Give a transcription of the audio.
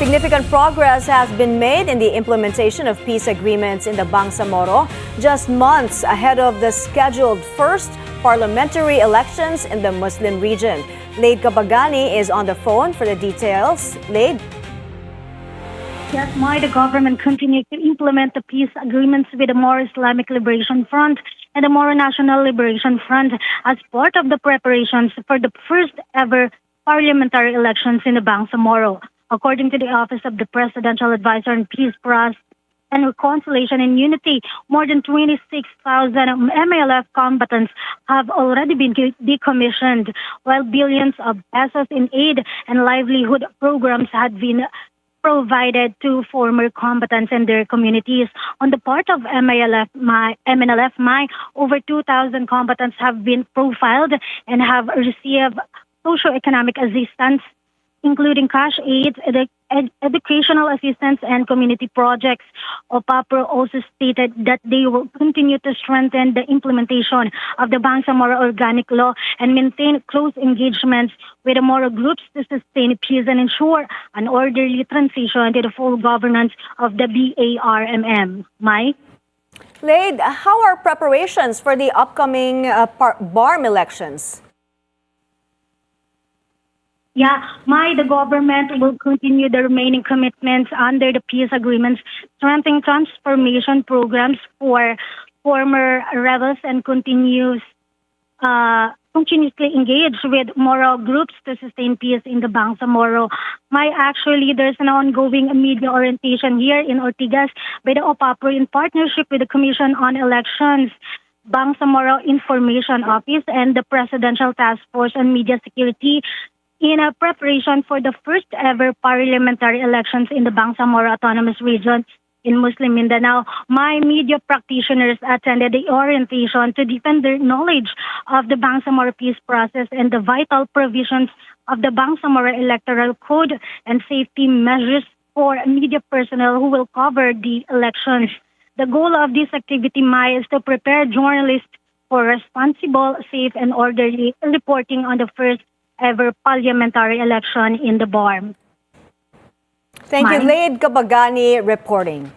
Significant progress has been made in the implementation of peace agreements in the Bangsamoro, just months ahead of the scheduled first parliamentary elections in the Muslim region. Laid Kabagani is on the phone for the details. Laid? Yes, the government continues to implement the peace agreements with the Moro Islamic Liberation Front and the Moro National Liberation Front as part of the preparations for the first ever parliamentary elections in the Bangsamoro. According to the Office of the Presidential Advisor on Peace, and Reconciliation and Unity, more than 26,000 MLF combatants have already been decommissioned, while billions of pesos in aid and livelihood programs had been provided to former combatants and their communities. On the part of MNLF, over 2,000 combatants have been profiled and have received socio-economic assistance, including cash aid, educational assistance, and community projects. OPAPRO also stated that they will continue to strengthen the implementation of the Bangsamoro Organic Law and maintain close engagements with the Moro groups to sustain peace and ensure an orderly transition to the full governance of the BARMM. Mai? Laid, how are preparations for the upcoming BARM elections? The government will continue the remaining commitments under the peace agreements, strengthening transformation programs for former rebels, and continuously engage with Moro groups to sustain peace in the Bangsamoro. Actually, there's an ongoing media orientation here in Ortigas by the OPAPRO in partnership with the Commission on Elections, Bangsamoro Information Office, and the Presidential Task Force on Media Security in a preparation for the first ever parliamentary elections in the Bangsamoro Autonomous Region in Muslim Mindanao. Media practitioners attended the orientation to deepen their knowledge of the Bangsamoro peace process and the vital provisions of the Bangsamoro Electoral Code and safety measures for media personnel who will cover the elections. The goal of this activity, is to prepare journalists for responsible, safe, and orderly reporting on the first ever parliamentary election in the BARM. Thank you, Laid Kabagani reporting.